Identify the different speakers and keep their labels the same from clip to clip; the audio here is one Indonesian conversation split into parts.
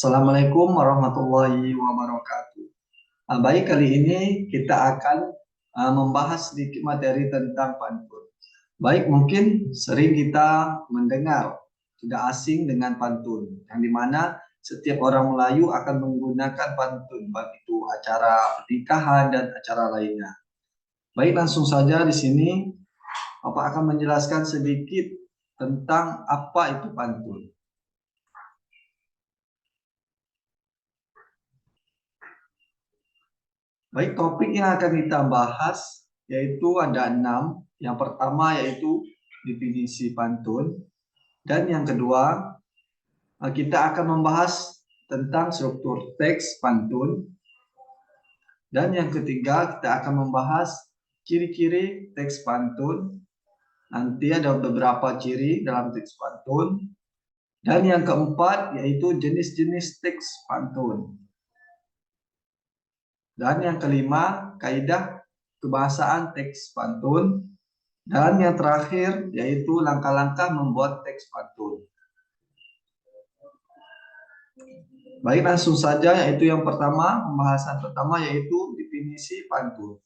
Speaker 1: Assalamualaikum warahmatullahi wabarakatuh. Baik, kali ini kita akan membahas sedikit materi tentang pantun. Baik, mungkin sering kita mendengar, tidak asing dengan pantun, yang dimana setiap orang Melayu akan menggunakan pantun, baik itu acara pernikahan dan acara lainnya. Baik, langsung saja di sini Bapak akan menjelaskan sedikit tentang apa itu pantun. Baik, topik yang akan kita bahas yaitu ada 6. Yang pertama yaitu definisi pantun. Dan yang kedua, kita akan membahas tentang struktur teks pantun. Dan yang ketiga, kita akan membahas ciri-ciri teks pantun. Nanti ada beberapa ciri dalam teks pantun. Dan yang keempat yaitu jenis-jenis teks pantun. Dan yang kelima, kaidah kebahasaan teks pantun. Dan yang terakhir yaitu langkah-langkah membuat teks pantun. Baik, langsung saja yaitu yang pertama, pembahasan pertama yaitu definisi pantun.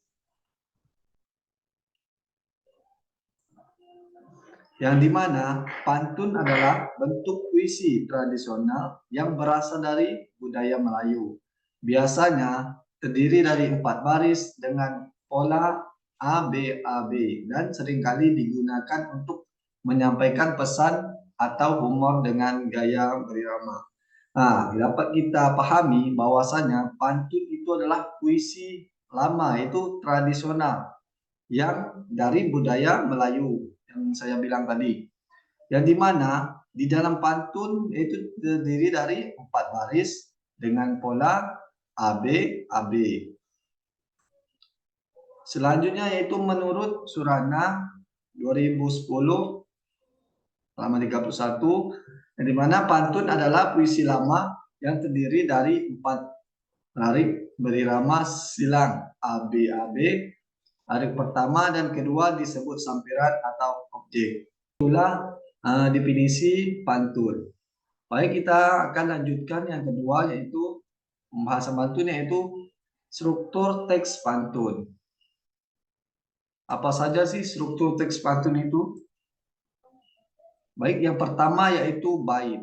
Speaker 1: Yang dimana pantun adalah bentuk puisi tradisional yang berasal dari budaya Melayu. Biasanya terdiri dari 4 baris dengan pola ABAB dan seringkali digunakan untuk menyampaikan pesan atau humor dengan gaya berirama. Nah, dapat kita pahami bahwasanya pantun itu adalah puisi lama, itu tradisional yang dari budaya Melayu yang saya bilang tadi. Yang dimana di dalam pantun itu terdiri dari 4 baris dengan pola AB AB. Selanjutnya yaitu menurut Surana 2010 halaman 31, yang dimana pantun adalah puisi lama yang terdiri dari 4 baris berirama silang ABAB. Baris pertama dan kedua disebut sampiran atau objek. Itulah definisi pantun. Baik, kita akan lanjutkan yang kedua yaitu pembahasan pantun yaitu struktur teks pantun. Apa saja sih struktur teks pantun itu? Baik, yang pertama yaitu bait.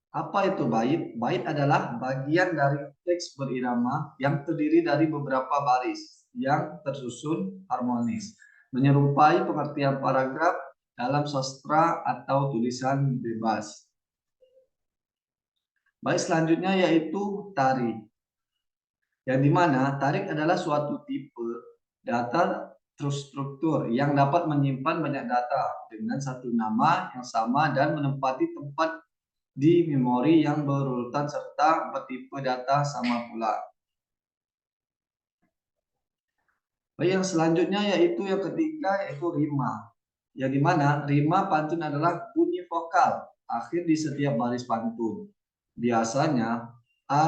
Speaker 1: Apa itu bait? Bait adalah bagian dari teks berirama yang terdiri dari beberapa baris yang tersusun harmonis, menyerupai pengertian paragraf dalam sastra atau tulisan bebas. Baik, selanjutnya yaitu tarik. Yang dimana tarik adalah suatu tipe data terstruktur yang dapat menyimpan banyak data dengan satu nama yang sama dan menempati tempat di memori yang berurutan serta bertipe data sama pula. Yang selanjutnya yaitu yang ketiga yaitu rima. Yang dimana rima pantun adalah bunyi vokal akhir di setiap baris pantun. Biasanya A,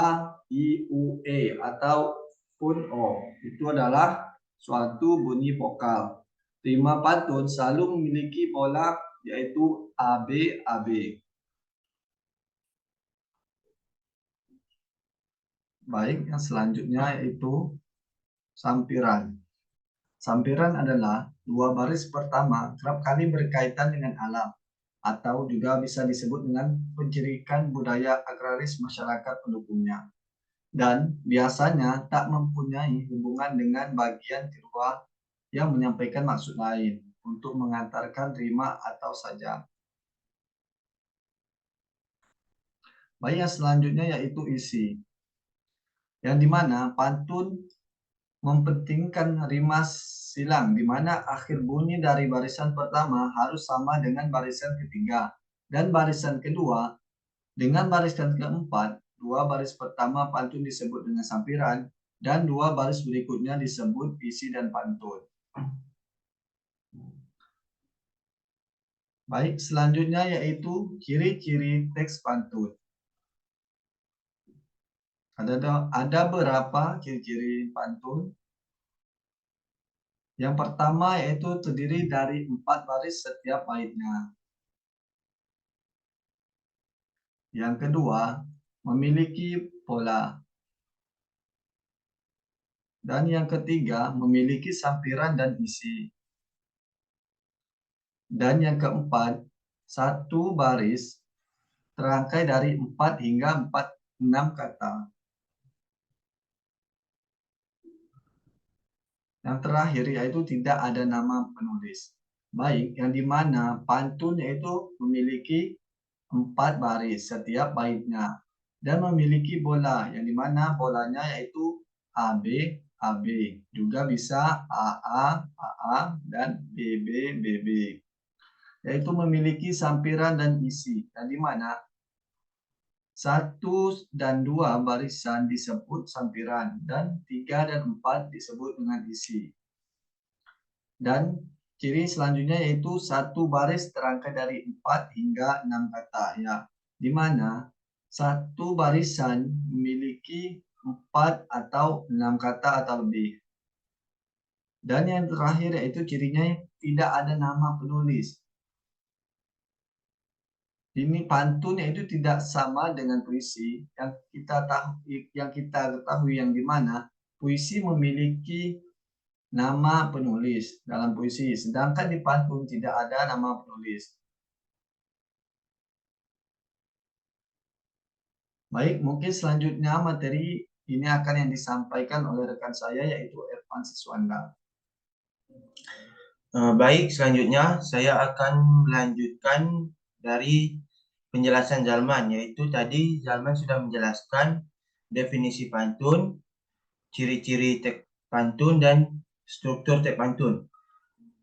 Speaker 1: I, U, E ataupun O. Itu adalah suatu bunyi vokal. Rima pantun selalu memiliki pola yaitu AB, AB. Baik, yang selanjutnya yaitu sampiran. Sampiran adalah dua baris pertama kerap kali berkaitan dengan alam atau juga bisa disebut dengan pencirikan budaya agraris masyarakat pendukungnya dan biasanya tak mempunyai hubungan dengan bagian kedua yang menyampaikan maksud lain untuk mengantarkan rima atau saja. Baik, yang selanjutnya yaitu isi. Yang dimana pantun mempentingkan rima silang, di mana akhir bunyi dari barisan pertama harus sama dengan barisan ketiga dan barisan kedua dengan barisan keempat. Dua baris pertama pantun disebut dengan sampiran dan dua baris berikutnya disebut isi dan pantun. Baik, selanjutnya yaitu ciri-ciri teks pantun. Ada berapa ciri-ciri pantun? Yang pertama yaitu terdiri dari 4 baris setiap baitnya. Yang kedua, memiliki pola. Dan yang ketiga, memiliki sampiran dan isi. Dan yang keempat, satu baris terangkai dari 4 hingga 6 kata. Yang terakhir yaitu tidak ada nama penulis. Baik, yang dimana pantun yaitu memiliki 4 baris setiap baitnya dan memiliki bola, yang dimana bolanya yaitu AB, AB. Juga bisa AA, AA, dan BB, BB. Yaitu memiliki sampiran dan isi, yang dimana 1 dan 2 barisan disebut sampiran dan 3 dan 4 disebut dengan isi. Dan ciri selanjutnya yaitu satu baris terangkai dari 4 hingga 6 kata, ya, di mana satu barisan memiliki 4 atau 6 kata atau lebih. Dan yang terakhir yaitu cirinya tidak ada nama penulis. Ini pantun yaitu tidak sama dengan puisi yang kita ketahui, yang dimana puisi memiliki nama penulis dalam puisi, sedangkan di pantun tidak ada nama penulis. Baik, mungkin selanjutnya materi ini akan yang disampaikan oleh rekan saya yaitu Irfan Siswanda.
Speaker 2: Baik, selanjutnya saya akan melanjutkan dari penjelasan Zalman, yaitu tadi Zalman sudah menjelaskan definisi pantun, ciri-ciri teks pantun, dan struktur teks pantun.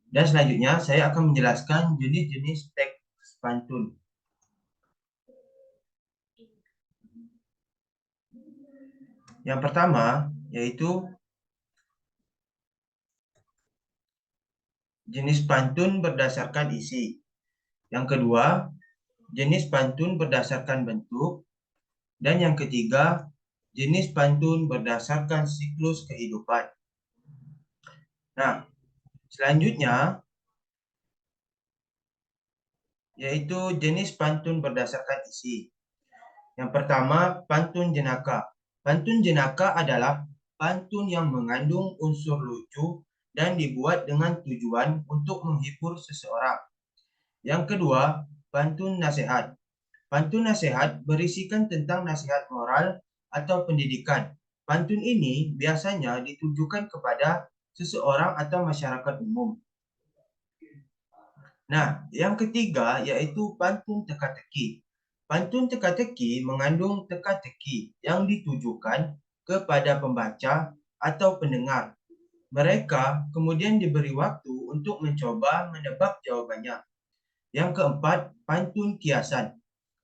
Speaker 2: Dan selanjutnya saya akan menjelaskan jenis-jenis teks pantun. Yang pertama yaitu jenis pantun berdasarkan isi. Yang kedua, jenis pantun berdasarkan bentuk. Dan yang ketiga, jenis pantun berdasarkan siklus kehidupan. Nah, selanjutnya yaitu jenis pantun berdasarkan isi. Yang pertama, pantun jenaka. Pantun jenaka adalah pantun yang mengandung unsur lucu dan dibuat dengan tujuan untuk menghibur seseorang. Yang kedua, pantun nasihat. Pantun nasihat berisikan tentang nasihat moral atau pendidikan. Pantun ini biasanya ditujukan kepada seseorang atau masyarakat umum. Nah, yang ketiga yaitu pantun teka-teki. Pantun teka-teki mengandung teka-teki yang ditujukan kepada pembaca atau pendengar. Mereka kemudian diberi waktu untuk mencoba menebak jawabannya. Yang keempat, pantun kiasan.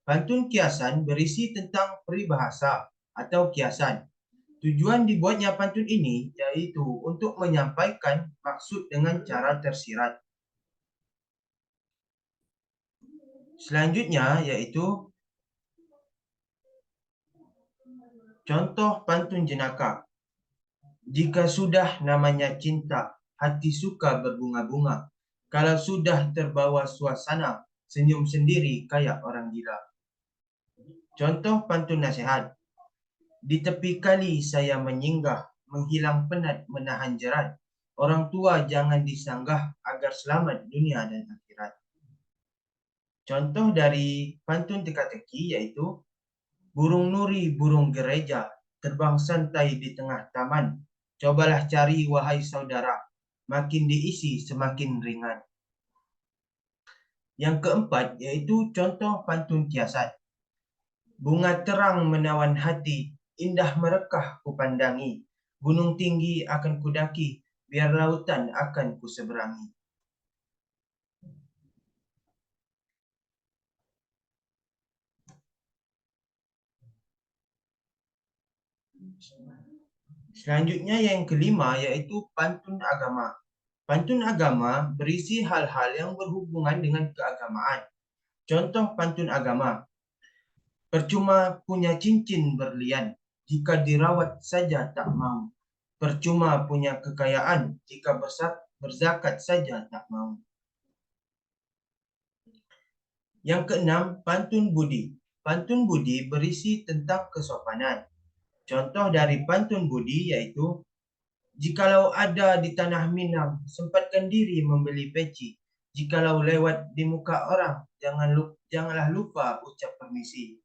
Speaker 2: Pantun kiasan berisi tentang peribahasa atau kiasan. Tujuan dibuatnya pantun ini yaitu untuk menyampaikan maksud dengan cara tersirat. Selanjutnya yaitu contoh pantun jenaka. Jika sudah namanya cinta, hati suka berbunga-bunga. Kalau sudah terbawa suasana, senyum sendiri kayak orang gila. Contoh pantun nasihat. Di tepi kali saya menyinggah, menghilang penat menahan jerat. Orang tua jangan disanggah agar selamat dunia dan akhirat. Contoh dari pantun teka-teki yaitu burung nuri, burung gereja, terbang santai di tengah taman. Cobalah cari wahai saudara, makin diisi semakin ringan. Yang keempat yaitu contoh pantun kiasan. Bunga terang menawan hati, indah merekah kupandangi. Gunung tinggi akan kudaki, biar lautan akan kuseberangi. Selanjutnya yang kelima yaitu pantun agama. Pantun agama berisi hal-hal yang berhubungan dengan keagamaan. Contoh pantun agama. Percuma punya cincin berlian, jika dirawat saja tak mau. Percuma punya kekayaan, jika berzakat saja tak mau. Yang keenam, pantun budi. pantun budi berisi tentang kesopanan. Contoh dari pantun budi yaitu, jikalau ada di tanah Minang, sempatkan diri membeli peci. Jikalau lewat di muka orang, janganlah lupa ucap permisi.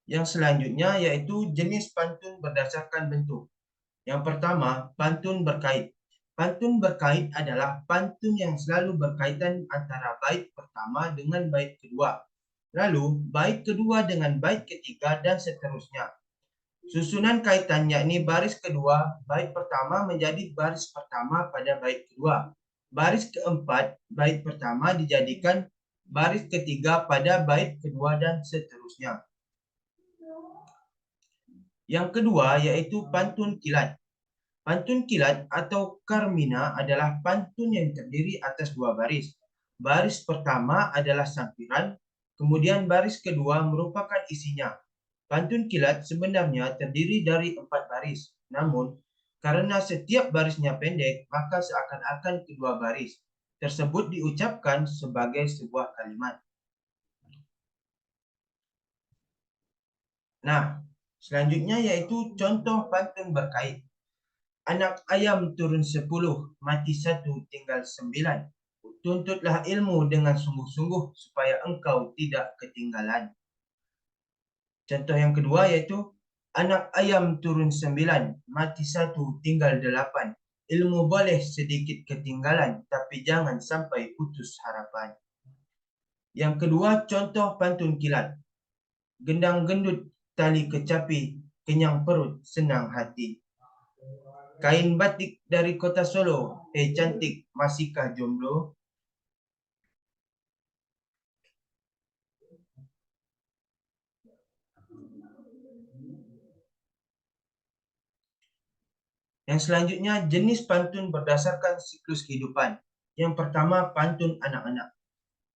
Speaker 2: Yang selanjutnya yaitu jenis pantun berdasarkan bentuk. Yang pertama, pantun berkait. Pantun berkait adalah pantun yang selalu berkaitan antara bait pertama dengan bait kedua. Lalu, bait kedua dengan bait ketiga dan seterusnya. Susunan kaitan yakni baris kedua, bait pertama menjadi baris pertama pada bait kedua. Baris keempat, bait pertama dijadikan baris ketiga pada bait kedua dan seterusnya. Yang kedua yaitu pantun kilat. Pantun kilat atau karmina adalah pantun yang terdiri atas dua baris. Baris pertama adalah sampiran, kemudian baris kedua merupakan isinya. Pantun kilat sebenarnya terdiri dari 4 baris. Namun, karena setiap barisnya pendek, maka seakan-akan kedua baris tersebut diucapkan sebagai sebuah kalimat. Nah, selanjutnya yaitu contoh pantun berkait. Anak ayam turun 10, mati 1, tinggal 9. Tuntutlah ilmu dengan sungguh-sungguh supaya engkau tidak ketinggalan. Contoh yang kedua yaitu, anak ayam turun 9, mati 1, tinggal 8. Ilmu boleh sedikit ketinggalan, tapi jangan sampai putus harapan. Yang kedua, contoh pantun kilat. Gendang gendut, tali kecapi, kenyang perut, senang hati. Kain batik dari kota Solo, cantik, masihkah jomblo? Yang selanjutnya, jenis pantun berdasarkan siklus kehidupan. Yang pertama, pantun anak-anak.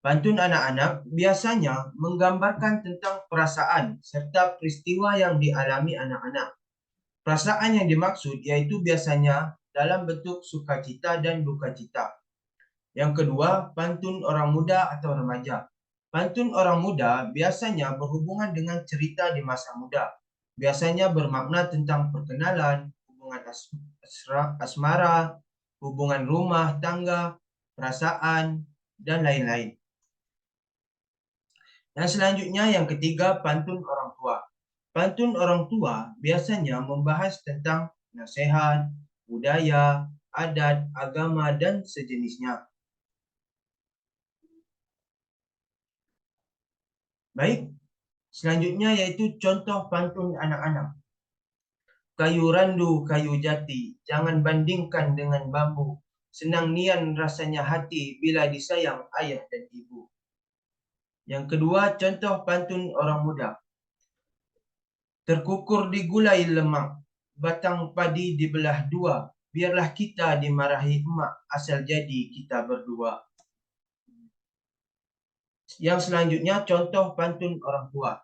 Speaker 2: Pantun anak-anak biasanya menggambarkan tentang perasaan serta peristiwa yang dialami anak-anak. Perasaan yang dimaksud yaitu biasanya dalam bentuk sukacita dan dukacita. Yang kedua, pantun orang muda atau remaja. Pantun orang muda biasanya berhubungan dengan cerita di masa muda. Biasanya bermakna tentang perkenalan, hubungan asmara, hubungan rumah tangga, perasaan, dan lain-lain. Yang selanjutnya yang ketiga, pantun orang tua. Pantun orang tua biasanya membahas tentang nasihat, budaya, adat, agama, dan sejenisnya. Baik, selanjutnya yaitu contoh pantun anak-anak. Kayu randu, kayu jati, jangan bandingkan dengan bambu. Senang nian rasanya hati bila disayang ayah dan ibu. Yang kedua, contoh pantun orang muda. Terkukur di gulai lemak, batang padi dibelah dua. Biarlah kita dimarahi emak, asal jadi kita berdua. Yang selanjutnya, contoh pantun orang tua.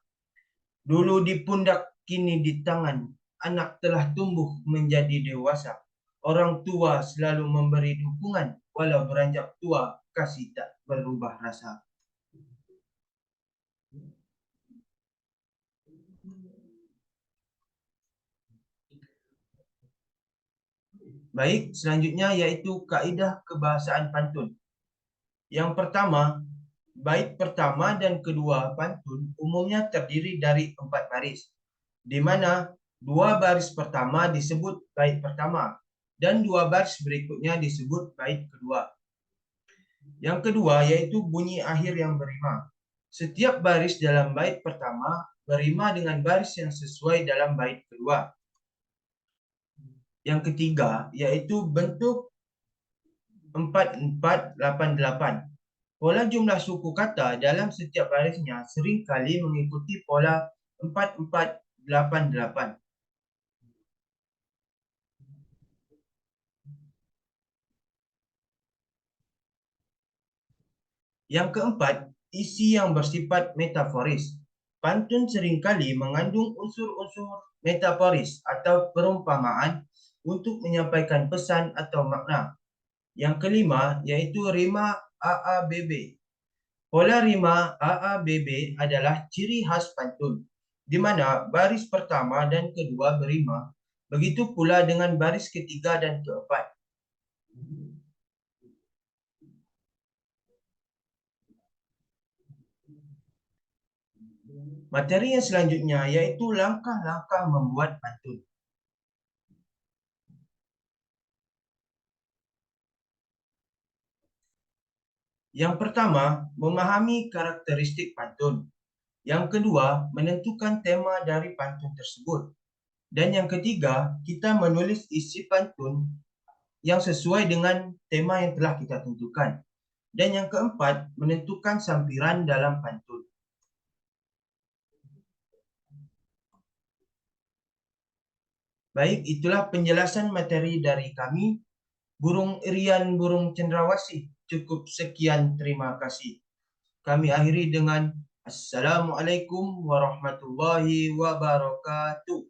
Speaker 2: Dulu di pundak, kini di tangan. Anak telah tumbuh menjadi dewasa. Orang tua selalu memberi dukungan, walau beranjak tua, kasih tak berubah rasa. Baik, selanjutnya yaitu kaidah kebahasaan pantun. Yang pertama, bait pertama dan kedua pantun umumnya terdiri dari 4 baris, di mana 2 baris pertama disebut bait pertama dan 2 baris berikutnya disebut bait kedua. Yang kedua yaitu bunyi akhir yang berima. Setiap baris dalam bait pertama berima dengan baris yang sesuai dalam bait kedua. Yang ketiga yaitu bentuk 4488. Pola jumlah suku kata dalam setiap barisnya sering kali mengikuti pola 4488. Yang keempat, isi yang bersifat metaforis. Pantun seringkali mengandung unsur-unsur metaforis atau perumpamaan untuk menyampaikan pesan atau makna. Yang kelima, yaitu rima AABB. Pola rima AABB adalah ciri khas pantun, di mana baris pertama dan kedua berima, begitu pula dengan baris ketiga dan keempat. Materi yang selanjutnya iaitu langkah-langkah membuat pantun. Yang pertama, memahami karakteristik pantun. Yang kedua, menentukan tema dari pantun tersebut. Dan yang ketiga, kita menulis isi pantun yang sesuai dengan tema yang telah kita tentukan. Dan yang keempat, menentukan sampiran dalam pantun. Baik, itulah penjelasan materi dari kami. Burung Irian Burung Cendrawasih. Cukup sekian, terima kasih. Kami akhiri dengan Assalamualaikum warahmatullahi wabarakatuh.